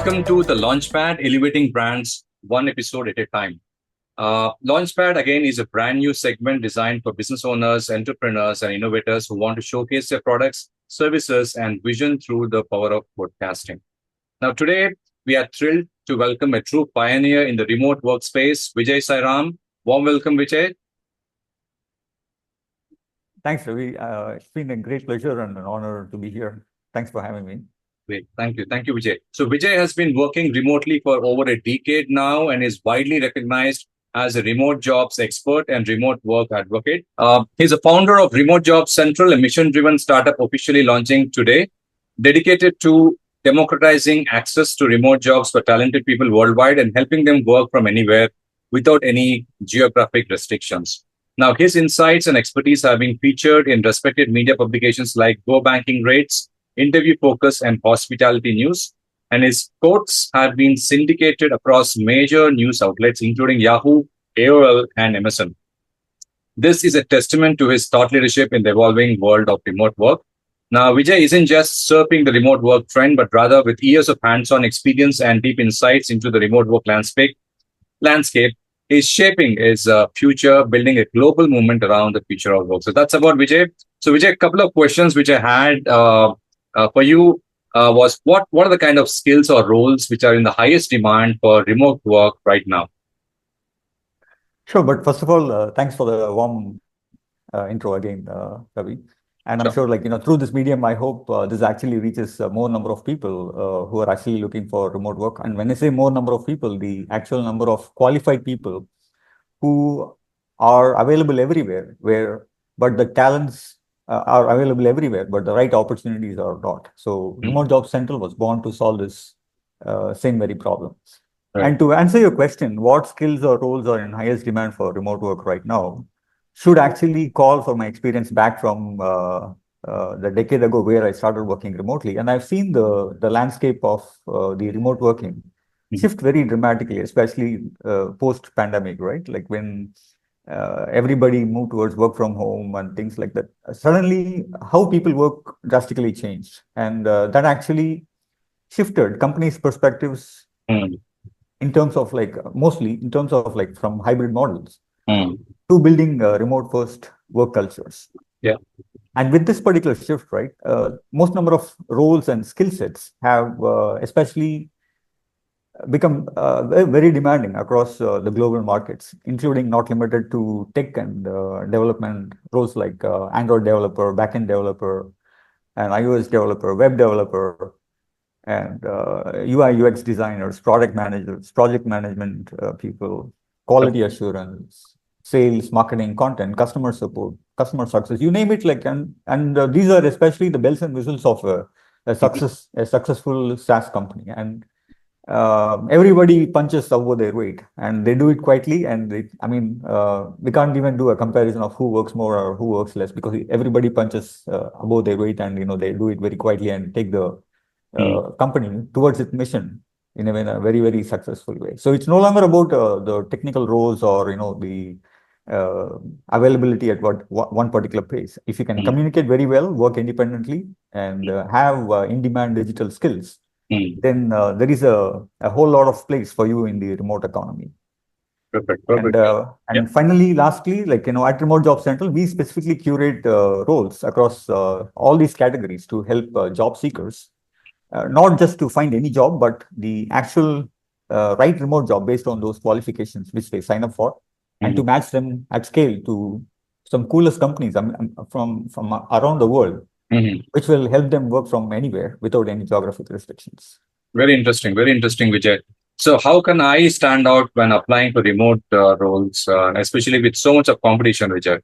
Welcome to the LaunchPad, elevating brands one episode at a time. LaunchPad, again, is a brand new segment designed for business owners, entrepreneurs, and innovators who want to showcase their products, services, and vision through the power of podcasting. Now, today, we are thrilled to welcome a true pioneer in the remote workspace, Vijay Sairam. Warm welcome, Vijay. Thanks, Ravi. It's been a great pleasure and an honor to be here. Thanks for having me. Great. Thank you. Thank you, Vijay. So Vijay has been working remotely for over a decade now and is widely recognized as a remote jobs expert and remote work advocate. He's a founder of Remote Jobs Central, a mission-driven startup officially launching today, dedicated to democratizing access to remote jobs for talented people worldwide and helping them work from anywhere without any geographic restrictions. Now, his insights and expertise have been featured in respected media publications like GoBankingRates, Interview Focus, and Hospitality News, and his quotes have been syndicated across major news outlets, including Yahoo, AOL, and Amazon. This is a testament to his thought leadership in the evolving world of remote work. Now, Vijay isn't just surfing the remote work trend, but rather with years of hands-on experience and deep insights into the remote work landscape, is shaping his future, building a global movement around the future of work. So that's about Vijay. So Vijay, a couple of questions which I had for you was what are the kind of skills or roles which are in the highest demand for remote work right now? Sure, but first of all, thanks for the warm intro again, Ravi. And I'm sure, through this medium, I hope this actually reaches more number of people who are actually looking for remote work. And when I say more number of people, the actual number of qualified people who are available everywhere, but the talents are available everywhere, but the right opportunities are not. So Remote Jobs Central was born to solve this same very problem. Right. And to answer your question, what skills or roles are in highest demand for remote work right now, should actually call for my experience back from the decade ago where I started working remotely. And I've seen the landscape of the remote working shift very dramatically, especially post-pandemic, right? Like when everybody moved towards work from home and things like that. Suddenly, how people work drastically changed. And that actually shifted companies' perspectives in terms of mostly in terms of from hybrid models to building remote first work cultures. Yeah. And with this particular shift, right, most number of roles and skill sets have especially become very demanding across the global markets, including not limited to tech and development roles like Android developer, backend developer, and iOS developer, web developer, and UI UX designers, product managers, project management people, quality assurance, sales, marketing, content, customer support, customer success, you name it. And these are especially the bells and whistles of a successful SaaS company. And everybody punches above their weight, and they do it quietly. And we can't even do a comparison of who works more or who works less, because everybody punches above their weight, and they do it very quietly and take the company towards its mission in a very, very successful way. So it's no longer about the technical roles or the availability at one particular pace. If you can communicate very well, work independently, and have in-demand digital skills, then there is a whole lot of place for you in the remote economy. Perfect. And finally, lastly, at Remote Job Central, we specifically curate roles across all these categories to help job seekers, not just to find any job, but the actual right remote job based on those qualifications which they sign up for, and to match them at scale to some coolest companies from around the world, which will help them work from anywhere without any geographic restrictions. Very interesting, Vijay. So how can I stand out when applying for remote roles, especially with so much of competition, Vijay?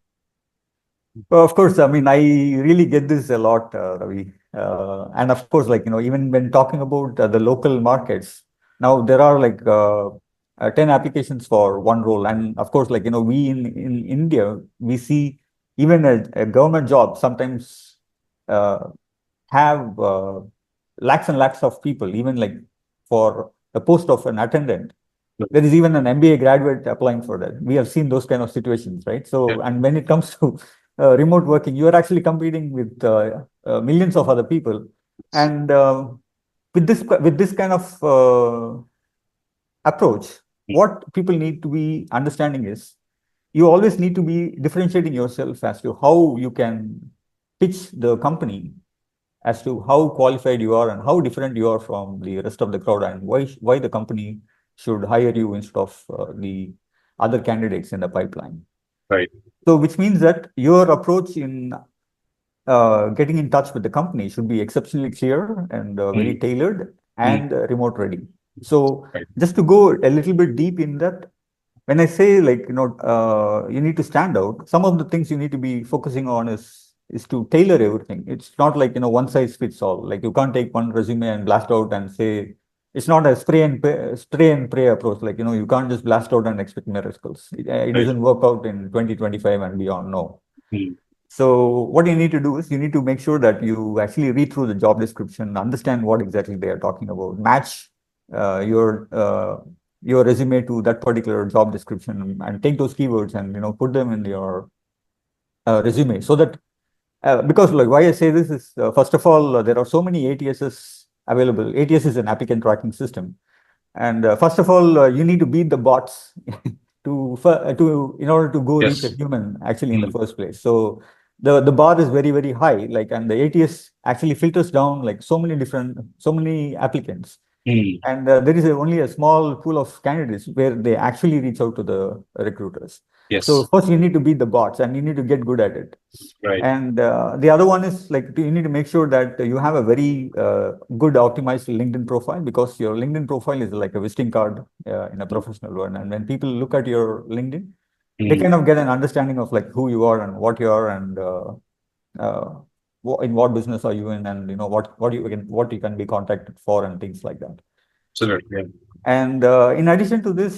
Well, of course, I really get this a lot, Ravi. And of course, even when talking about the local markets, now there are 10 applications for one role. And of course, we in India, we see even a government job sometimes have lakhs and lakhs of people, even for the post of an attendant. There is even an MBA graduate applying for that. We have seen those kind of situations, right? So, and when it comes to remote working, you are actually competing with millions of other people. And with this kind of approach, Mm. what people need to be understanding is you always need to be differentiating yourself as to how you can pitch the company as to how qualified you are and how different you are from the rest of the crowd, and why the company should hire you instead of the other candidates in the pipeline. Right. So, which means that your approach in getting in touch with the company should be exceptionally clear and very Mm. tailored Mm. and remote ready. So, Right. just to go a little bit deep in that, when I say like you need to stand out, some of the things you need to be focusing on is to tailor everything. It's not like one size fits all. Like you can't take one resume and blast out and say it's not a spray and pray approach. Like you can't just blast out and expect miracles. It Right. doesn't work out in 2025 and beyond. No. Mm. So what you need to do is you need to make sure that you actually read through the job description, understand what exactly they are talking about, match uh, your uh, your resume to that particular job description, and take those keywords and put them in your resume, so that because like why I say this is first of all there are so many ATSs available. ATS is an applicant tracking system, and first of all you need to beat the bots to in order to go reach a Yes. human actually in the Mm. first place. So the bar is very very high, like, and the ATS actually filters down like so many applicants, Mm. and there is only a small pool of candidates where they actually reach out to the recruiters. So Yes. first you need to beat the bots and you need to get good at it. Right. And the other one is like you need to make sure that you have a very good optimized LinkedIn profile, because your LinkedIn profile is like a visiting card in a professional one. And when people look at your LinkedIn, they Mm. kind of get an understanding of like who you are and what you are, and uh, in what business are you in, and what you can be contacted for and things like that. Absolutely. Yeah. And in addition to this,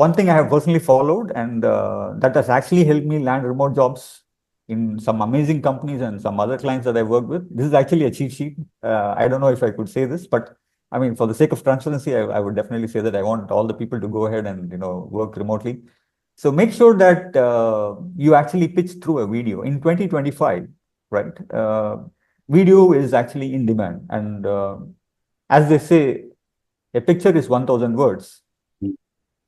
one thing I have personally followed, and that has actually helped me land remote jobs in some amazing companies and some other clients that I work with. This is actually a cheat sheet. I don't know if I could say this, but I mean, for the sake of transparency, I would definitely say that I want all the people to go ahead and work remotely. So make sure that you actually pitch through a video in 2025, right? Video is actually in demand, and as they say, a picture is 1,000 words Mm.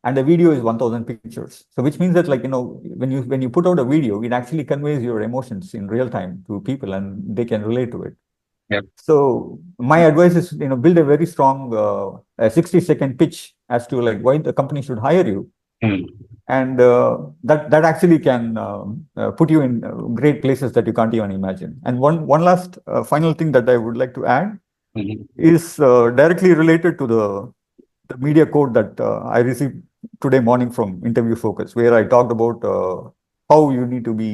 and a video is 1,000 pictures. So which means that like, when you put out a video, it actually conveys your emotions in real time to people and they can relate to it. Yep. So my advice is, build a very strong 60-second pitch as to like why the company should hire you. Mm. And that actually can put you in great places that you can't even imagine. And one last final thing that I would like to add Mhm. is directly related to the media code that I received today morning from Interview Focus, where I talked about how you need to be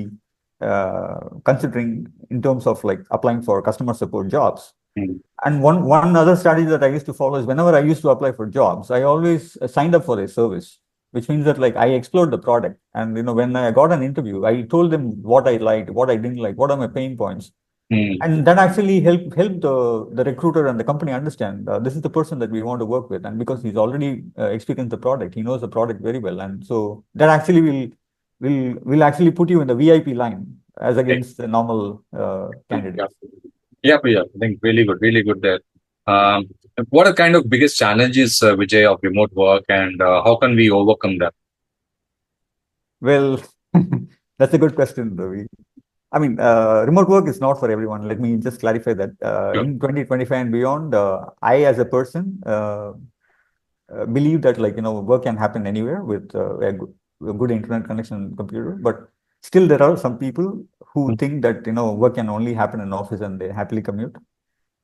considering in terms of like applying for customer support jobs. Mm. And one other strategy that I used to follow is whenever I used to apply for jobs, I always signed up for a service, which means that like I explored the product. And when I got an interview, I told them what I liked, what I didn't like, what are my pain points, Mm. and that actually helped the recruiter and the company understand this is the person that we want to work with. And because he's already experienced the product, he knows the product very well, and so that actually will actually put you in the VIP line as Right. against the normal Yeah. candidates. Yeah. Yeah. I think really good. Really good there. Um, what are kind of biggest challenges, Vijay, of remote work, and how can we overcome that? Well, that's a good question, Ravi. I mean, remote work is not for everyone. Let me just clarify that. Sure. In 2025 and beyond, I, as a person, believe that like work can happen anywhere with a good internet connection and computer. But still there are some people who Mm. think that work can only happen in office and they happily commute.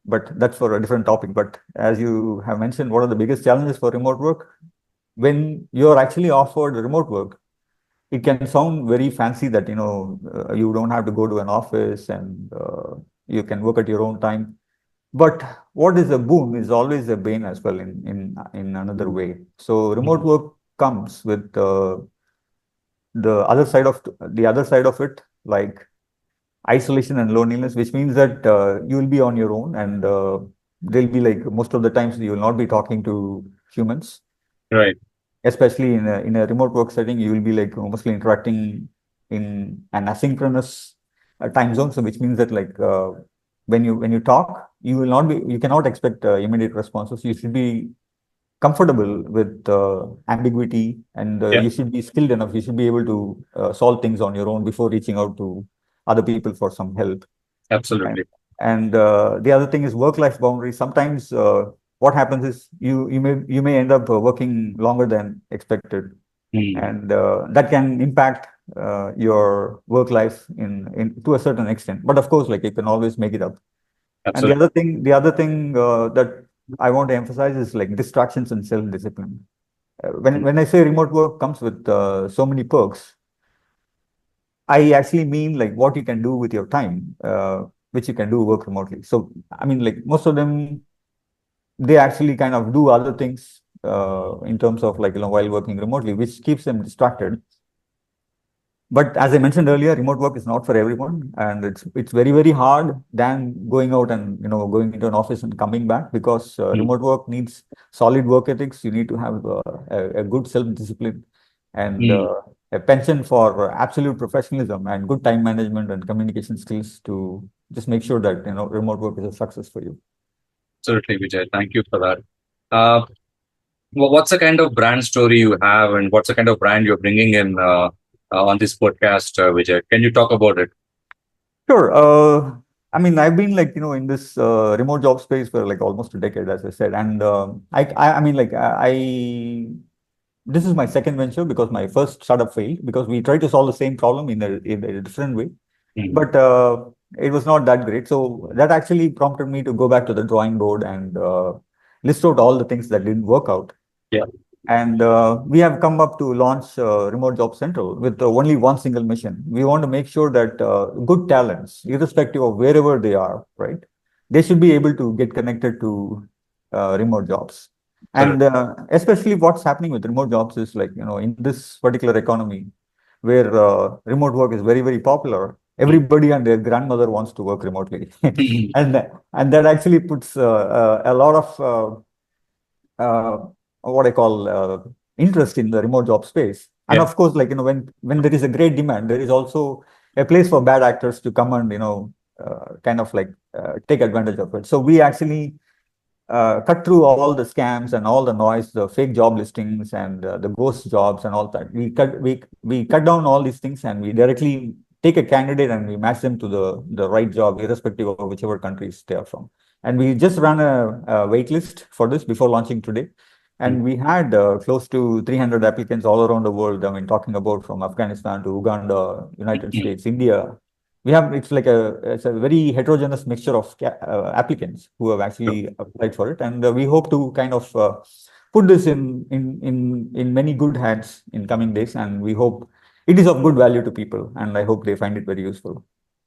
But that's for a different topic. But as you have mentioned, what are the biggest challenges for remote work? When you're actually offered remote work, it can sound very fancy that you don't have to go to an office, and you can work at your own time. But what is a boon is always a bane as well in another Mm. way. So remote Mm. work comes with the other side of it, like isolation and loneliness, which means that you will be on your own, and there'll be like most of the times you will not be talking to humans, Right. especially in a remote work setting. You will be like mostly interacting in an asynchronous time zone. So which means that like when you talk, you cannot expect immediate responses. You should be comfortable with ambiguity, and Yeah, you should be skilled enough. You should be able to solve things on your own before reaching out to other people for some help. And, absolutely. and the other thing is work-life boundaries. Sometimes what happens is you may end up working longer than expected, Hmm. and that can impact your work life in to a certain extent. But of course, like you can always make it up. And Absolutely. the other thing that I want to emphasize is like distractions and self-discipline. When I say remote work comes with so many perks, I actually mean like what you can do with your time, which you can do work remotely. So I mean, like most of them, they actually kind of do other things in terms of like while working remotely, which keeps them distracted. But as I mentioned earlier, remote work is not for everyone, and it's very very hard than going out and going into an office and coming back, because Hmm. remote work needs solid work ethics. You need to have a good self discipline, and Hmm. a penchant for absolute professionalism and good time management and communication skills to just make sure that remote work is a success for you. Absolutely, Vijay. Thank you for that. Uh, what's the kind of brand story you have, and what's the kind of brand you're bringing in on this podcast, Vijay? Can you talk about it? Sure. I mean, I've been like, in this remote job space for like almost a decade, as I said. And I mean, like, this is my second venture because my first startup failed because we tried to solve the same problem in a different way. Hmm. But it was not that great. So that actually prompted me to go back to the drawing board and list out all the things that didn't work out. Yeah. And we have come up to launch Remote Job Central with only one single mission. We want to make sure that good talents, irrespective of wherever they are, right, they should be able to get connected to remote jobs. And Correct. especially what's happening with remote jobs is like, in this particular economy where remote work is very, very popular, Hmm. everybody and their grandmother wants to work remotely. Hmm. And that actually puts a lot of uh, what I call interest in the remote job space. And Yeah. of course, like when there is a great demand, there is also a place for bad actors to come and kind of like take advantage of it. So we actually cut through all the scams and all the noise, the fake job listings and the ghost jobs and all that. We cut down all these things, and we directly take a candidate and we match them to the right job, irrespective of whichever countries they are from. And we just ran a wait list for this before launching today. Hmm. And we had close to 300 applicants all around the world. I mean, talking about from Afghanistan to Uganda, United Hmm. States, India. It's a very heterogeneous mixture of applicants who have actually applied for it, and we hope to kind of put this in many good hands in coming days, and we hope it is of good value to people, and I hope they find it very useful.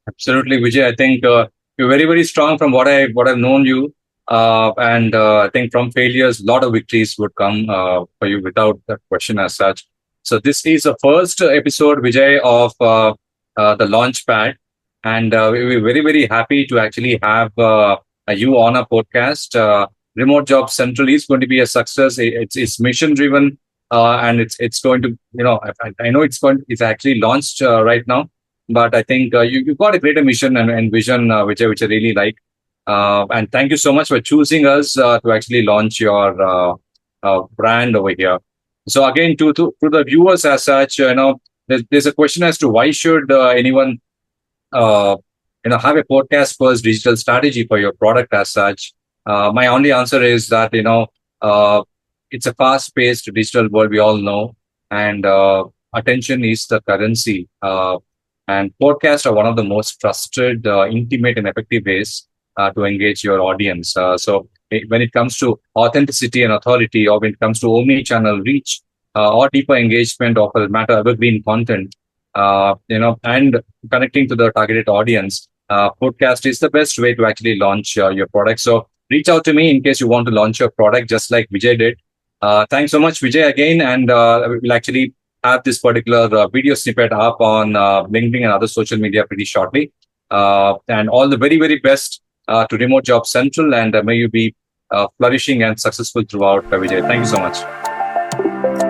Absolutely, Vijay. I think you're very, very strong from what I've known you, and I think from failures, a lot of victories would come for you without that question as such. So this is the first episode, Vijay, of the Launchpad, and we're very, very happy to actually have you on our podcast. Remote Job Central is going to be a success. It's mission driven, and it's going to I know it's actually launched right now, but I think you've got a greater mission and vision, which I really like. And thank you so much for choosing us to actually launch your brand over here. So again, to the viewers as such, there's a question as to why should anyone uh, have a podcast first digital strategy for your product as such. My only answer is that uh, it's a fast paced digital world, we all know, and attention is the currency. And podcasts are one of the most trusted, intimate, and effective ways to engage your audience. When it comes to authenticity and authority, or when it comes to omni-channel reach, or deeper engagement of a matter evergreen content, and connecting to the targeted audience, podcast is the best way to actually launch your product. So reach out to me in case you want to launch your product, just like Vijay did. Thanks so much, Vijay, again, and we'll actually have this particular video snippet up on LinkedIn and other social media pretty shortly. And all the very, very best to Remote Job Central, and may you be flourishing and successful throughout, Vijay. Thank you so much.